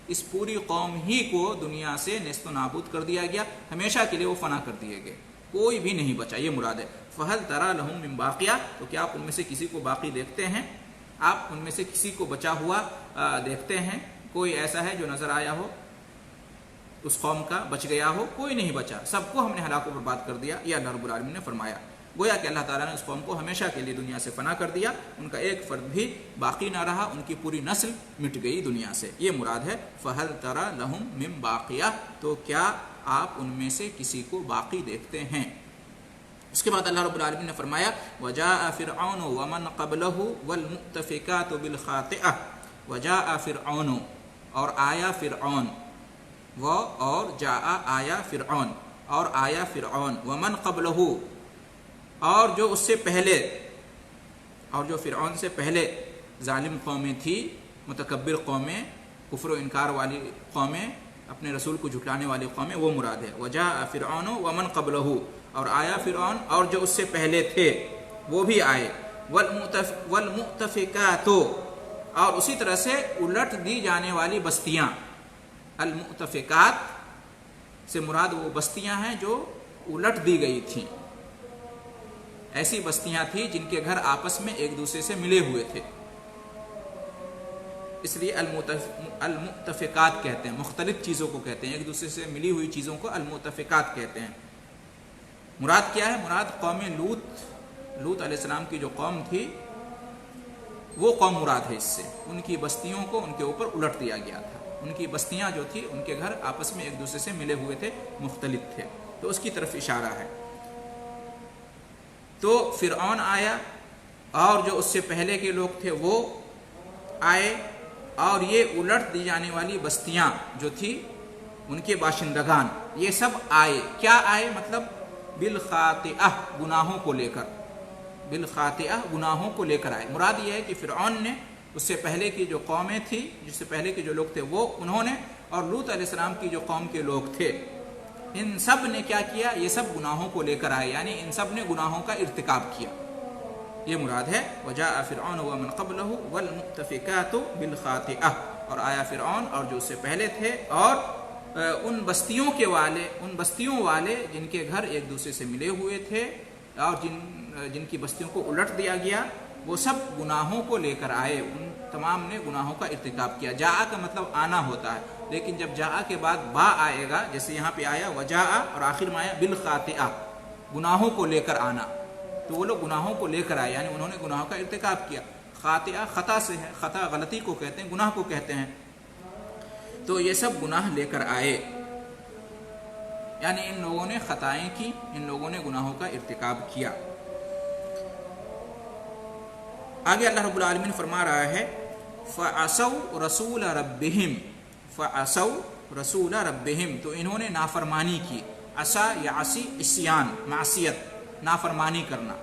اس پوری قوم ہی کو دنیا سے نیست و نابود کر دیا گیا، ہمیشہ کے لیے وہ فنا کر دیے گئے، کوئی بھی نہیں بچا. یہ مراد ہے فَهَلْ تَرَى لَهُم مِّن بَاقِيَةٍ، تو کیا آپ ان میں سے کسی کو باقی دیکھتے ہیں، آپ ان میں سے کسی کو بچا ہوا دیکھتے ہیں. کوئی ایسا ہے جو نظر آیا ہو اس قوم کا، بچ گیا ہو؟ کوئی نہیں بچا، سب کو ہم نے ہلاک و برباد کر دیا. یہ اللہ رب العالمین نے فرمایا. گویا کہ اللہ تعالیٰ نے اس قوم کو ہمیشہ کے لیے دنیا سے فنا کر دیا، ان کا ایک فرد بھی باقی نہ رہا، ان کی پوری نسل مٹ گئی دنیا سے. یہ مراد ہے فَهَلْ تَرَى لَهُم مِّن بَاقِيَةٍ، تو کیا آپ ان میں سے کسی کو باقی دیکھتے ہیں. اس کے بعد اللہ رب العالمین نے فرمایا وَجَاءَ فِرْعَوْنُ وَمَنْ قَبْلَهُ وَالْمُؤْتَفِكَاتُ بِالْخَاطِئَةِ، وَجَاءَ فِرْعَوْنُ اور آیا فرعون، وہ اور جاء آیا فرعون اور آیا فرعون، ومن قبلہ اور جو اس سے پہلے، اور جو فرعون سے پہلے ظالم قومیں تھی، متکبر قومیں، کفر و انکار والی قومیں، اپنے رسول کو جھٹلانے والی قومیں، وہ مراد ہے. وجاء فرعون ومن قبلہ اور آیا فرعون اور جو اس سے پہلے تھے وہ بھی آئے. والمؤتفکات اور اسی طرح سے الٹ دی جانے والی بستیاں. المؤتفکات سے مراد وہ بستیاں ہیں جو الٹ دی گئی تھیں، ایسی بستیاں تھیں جن کے گھر آپس میں ایک دوسرے سے ملے ہوئے تھے، اس لیے المؤتفکات کہتے ہیں، مختلف چیزوں کو کہتے ہیں، ایک دوسرے سے ملی ہوئی چیزوں کو المؤتفکات کہتے ہیں. مراد کیا ہے؟ مراد قوم لوط علیہ السلام کی جو قوم تھی وہ قوم مراد ہے. اس سے ان کی بستیوں کو ان کے اوپر الٹ دیا گیا تھا. ان کی بستیاں جو تھی، ان کے گھر آپس میں ایک دوسرے سے ملے ہوئے تھے، مختلف تھے، تو اس کی طرف اشارہ ہے. تو فرعون آیا اور جو اس سے پہلے کے لوگ تھے وہ آئے، اور یہ الٹ دی جانے والی بستیاں جو تھی ان کے باشندگان یہ سب آئے. کیا آئے؟ مطلب بالخاطئہ، گناہوں کو لے کر، بالخاطئہ گناہوں کو لے کر آئے. مراد یہ ہے کہ فرعون نے اس سے پہلے کی جو قومیں تھی، جس سے پہلے کے جو لوگ تھے وہ انہوں نے، اور لوط علیہ السلام کی جو قوم کے لوگ تھے ان سب نے کیا کیا؟ یہ سب گناہوں کو لے کر آئے، یعنی ان سب نے گناہوں کا ارتکاب کیا، یہ مراد ہے۔ وجاء فرعون ومن قبلہ والمؤتفکات بالخاطئہ، اور آیا فرعون اور جو اس سے پہلے تھے اور ان بستیوں والے جن کے گھر ایک دوسرے سے ملے ہوئے تھے اور جن کی بستیوں کو الٹ دیا گیا، وہ سب گناہوں کو لے کر آئے، ان تمام نے گناہوں کا ارتکاب کیا۔ جاء کا مطلب آنا ہوتا ہے، لیکن جب جاء کے بعد با آئے گا، جیسے یہاں پہ آیا وجاء اور آخر میں آیا بالخاطئہ، گناہوں کو لے کر آنا، تو وہ لوگ گناہوں کو لے کر آئے، یعنی انہوں نے گناہوں کا ارتکاب کیا۔ خاطئہ خطا سے ہے، خطا غلطی کو کہتے ہیں، گناہ کو کہتے ہیں، تو یہ سب گناہ لے کر آئے، یعنی ان لوگوں نے خطائیں کی، ان لوگوں نے گناہوں کا ارتکاب کیا۔ آگے اللہ رب العالمین فرما رہا ہے فَعَصَوْا رَسُولَ رَبِّهِمْ، فَعَصَوْا رَسُولَ رَبِّهِمْ، تو انہوں نے نافرمانی کی۔ عصا یعصی عصیان، معصیت، نافرمانی کرنا،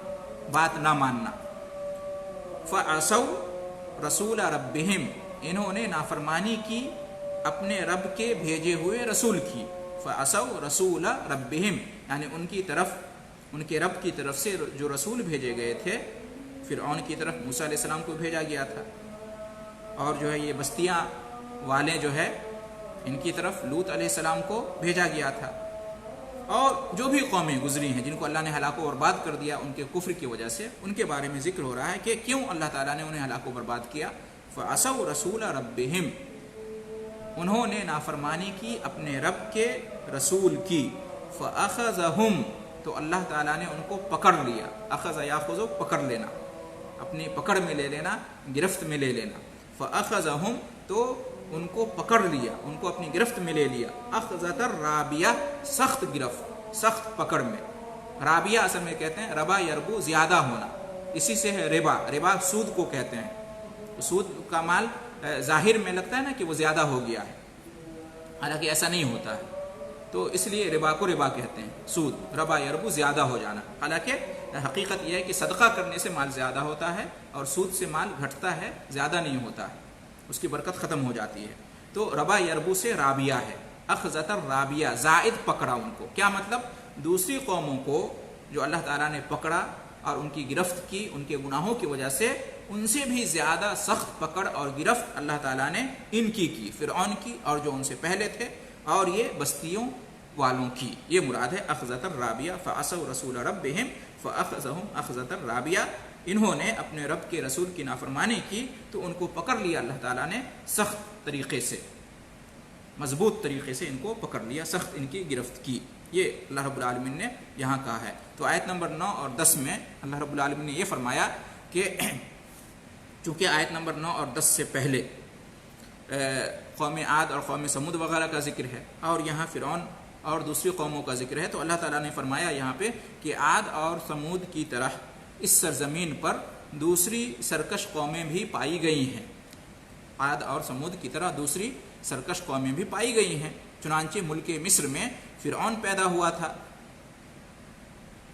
بات نہ ماننا۔ فَعَصَوْا رَسُولَ رَبِّهِمْ، انہوں نے نافرمانی کی اپنے رب کے بھیجے ہوئے رسول کی۔ فَعَصَوْا رَسُولَ رَبِّهِمْ، یعنی ان کے رب کی طرف سے جو رسول بھیجے گئے تھے، فرعون کی طرف موسیٰ علیہ السلام کو بھیجا گیا تھا، اور جو ہے یہ بستیاں والے جو ہے ان کی طرف لوط علیہ السلام کو بھیجا گیا تھا، اور جو بھی قومیں گزری ہیں جن کو اللہ نے ہلاک و برباد کر دیا ان کے کفر کی وجہ سے، ان کے بارے میں ذکر ہو رہا ہے کہ کیوں اللہ تعالیٰ نے انہیں ہلاک و برباد کیا۔ فَعَصَوْا رَسُولَ رَبِّهِمْ، انہوں نے نافرمانی کی اپنے رب کے رسول کی۔ فَأَخَذَهُمْ، تو اللہ تعالیٰ نے ان کو پکڑ لیا۔ اخذ یاخذ، پکڑ لینا، اپنی پکڑ میں لے لینا، گرفت میں لے لینا۔ فَأَخَذَهُمْ، تو ان کو پکڑ لیا، ان کو اپنی گرفت میں لے لیا۔ اخذۃ الرابیہ، سخت گرفت، سخت پکڑ میں۔ رابیہ اصل میں کہتے ہیں ربا یربو، زیادہ ہونا، اسی سے ہے ربا، ربا سود کو کہتے ہیں۔ سود کا مال ظاہر میں لگتا ہے نا کہ وہ زیادہ ہو گیا ہے، حالانکہ ایسا نہیں ہوتا ہے، تو اس لیے ربا کو ربا کہتے ہیں، سود، ربا یربو، زیادہ ہو جانا۔ حالانکہ حقیقت یہ ہے کہ صدقہ کرنے سے مال زیادہ ہوتا ہے اور سود سے مال گھٹتا ہے، زیادہ نہیں ہوتا ہے، اس کی برکت ختم ہو جاتی ہے۔ تو ربا یربو سے رابیہ ہے۔ اخذت الرابیہ، زائد پکڑا ان کو، کیا مطلب؟ دوسری قوموں کو جو اللہ تعالیٰ نے پکڑا اور ان کی گرفت کی ان کے گناہوں کی وجہ سے، ان سے بھی زیادہ سخت پکڑ اور گرفت اللہ تعالیٰ نے ان کی فرعون کی اور جو ان سے پہلے تھے، اور یہ بستیوں والوں کی، یہ مراد ہے اخذت الرابیہ۔ فَعَصَوْا رَسُولَ رَبِّهِمْ فَأَخَذَهُمْ أَخْذَةً رَابِيَةً، انہوں نے اپنے رب کے رسول کی نافرمانی کی تو ان کو پکڑ لیا اللہ تعالیٰ نے سخت طریقے سے، مضبوط طریقے سے ان کو پکڑ لیا، سخت ان کی گرفت کی۔ یہ اللہ رب العالمین نے یہاں کہا ہے۔ تو آیت نمبر 9 اور 10 میں اللہ رب العالمین نے یہ فرمایا کہ چونکہ آیت نمبر 9 اور 10 سے پہلے قوم عاد اور قوم سمود وغیرہ کا ذکر ہے، اور یہاں فرعون اور دوسری قوموں کا ذکر ہے، تو اللہ تعالیٰ نے فرمایا یہاں پہ کہ عاد اور سمود کی طرح اس سرزمین پر دوسری سرکش قومیں بھی پائی گئی ہیں۔ عاد اور سمود کی طرح دوسری سرکش قومیں بھی پائی گئی ہیں۔ چنانچہ ملک مصر میں فرعون پیدا ہوا تھا،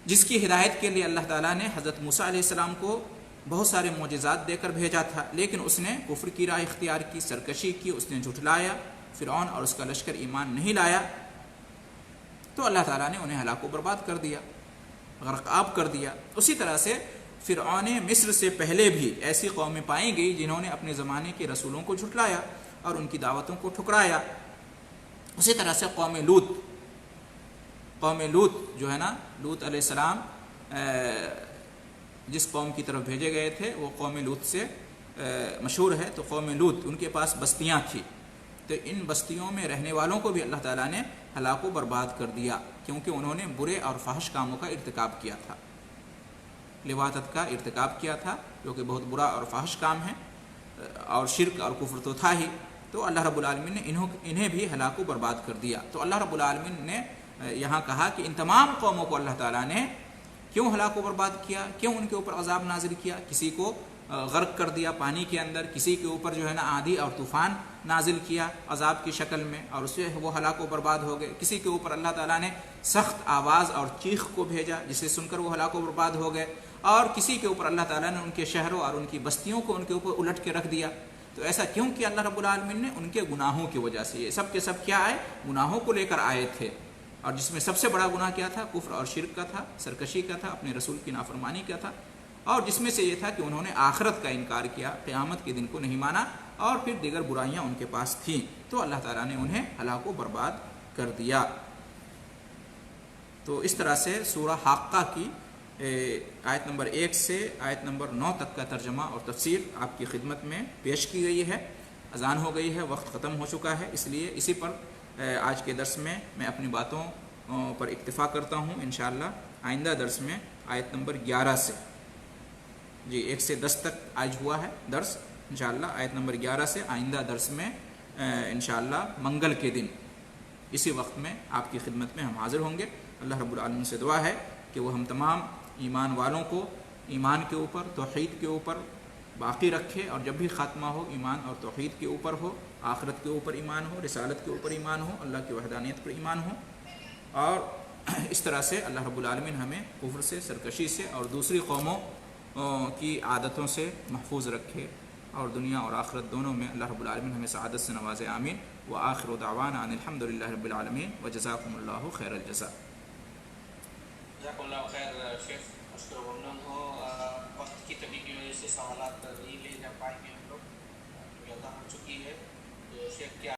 جس کی ہدایت کے لیے اللہ تعالیٰ نے حضرت موسیٰ علیہ السلام کو بہت سارے معجزات دے کر بھیجا تھا، لیکن اس نے کفر کی راہ اختیار کی، سرکشی کی، اس نے جھٹلایا، فرعون اور اس کا لشکر ایمان نہیں لایا، تو اللہ تعالیٰ نے انہیں ہلاک و برباد کر دیا، غرقاب کر دیا۔ اسی طرح سے فرعون مصر سے پہلے بھی ایسی قومیں پائی گئی جنہوں نے اپنے زمانے کے رسولوں کو جھٹلایا اور ان کی دعوتوں کو ٹھکرایا۔ اسی طرح سے قوم لوط جو ہے نا، لوط علیہ السلام جس قوم کی طرف بھیجے گئے تھے وہ قوم لوط سے مشہور ہے۔ تو قوم لوط ان کے پاس بستیاں تھیں، تو ان بستیوں میں رہنے والوں کو بھی اللہ تعالیٰ نے ہلاک و برباد کر دیا، کیونکہ انہوں نے برے اور فحش کاموں کا ارتکاب کیا تھا، لواطت کا ارتکاب کیا تھا، جو کہ بہت برا اور فحش کام ہے، اور شرک اور کفر تو تھا ہی۔ تو اللہ رب العالمین نے انہیں بھی ہلاک و برباد کر دیا۔ تو اللہ رب العالمین نے یہاں کہا کہ ان تمام قوموں کو اللہ تعالیٰ نے کیوں ہلاک و برباد کیا، کیوں ان کے اوپر عذاب نازل کیا، کسی کو غرق کر دیا پانی کے اندر، کسی کے اوپر جو ہے نا آندھی اور طوفان نازل کیا عذاب کی شکل میں اور اس سے وہ ہلاک و برباد ہو گئے، کسی کے اوپر اللہ تعالیٰ نے سخت آواز اور چیخ کو بھیجا جسے سن کر وہ ہلاک و برباد ہو گئے، اور کسی کے اوپر اللہ تعالیٰ نے ان کے شہروں اور ان کی بستیوں کو ان کے اوپر الٹ کے رکھ دیا۔ تو ایسا کیوں کیا اللہ رب العالمین نے؟ ان کے گناہوں کی وجہ سے۔ یہ سب کے سب کیا آئے؟ گناہوں کو لے کر آئے تھے، اور جس میں سب سے بڑا گناہ کیا تھا؟ کفر اور شرک کا تھا، سرکشی کا تھا، اپنے رسول کی نافرمانی کا تھا، اور جس میں سے یہ تھا کہ انہوں نے آخرت کا انکار کیا، قیامت کے دن کو نہیں مانا، اور پھر دیگر برائیاں ان کے پاس تھیں، تو اللہ تعالیٰ نے انہیں ہلاک و برباد کر دیا۔ تو اس طرح سے سورہ حاقہ کی آیت نمبر 1 سے آیت نمبر 9 تک کا ترجمہ اور تفسیر آپ کی خدمت میں پیش کی گئی ہے۔ اذان ہو گئی ہے، وقت ختم ہو چکا ہے، اس لیے اسی پر آج کے درس میں میں اپنی باتوں پر اکتفا کرتا ہوں۔ انشاءاللہ آئندہ درس میں آیت نمبر 11 سے 1 سے 10 تک آج ہوا ہے درس، انشاءاللہ آیت نمبر 11 سے آئندہ درس میں انشاءاللہ منگل کے دن اسی وقت میں آپ کی خدمت میں ہم حاضر ہوں گے۔ اللہ رب العالمین سے دعا ہے کہ وہ ہم تمام ایمان والوں کو ایمان کے اوپر، توحید کے اوپر باقی رکھے، اور جب بھی خاتمہ ہو ایمان اور توحید کے اوپر ہو، آخرت کے اوپر ایمان ہو، رسالت کے اوپر ایمان ہو، اللہ کی وحدانیت پر ایمان ہو، اور اس طرح سے اللہ رب العالمین ہمیں کفر سے، سرکشی سے اور دوسری قوموں کی عادتوں سے محفوظ رکھے، اور دنیا اور آخرت دونوں میں اللہ رب العالمین ہمیں سعادت سے نوازے، آمین۔ وآخر دعوانا ان الحمد للہ رب العالمین وجزاکم اللہ خیر الجزاء۔ جزاک اللہ خیر شیخ، مشکور ممنون ہو۔ وقت کی کمی کی وجہ سے سوالات نہیں لے جا پائیں گے ہم لوگ، کیونکہ اذان ہو چکی ہے، تو شیخ کیا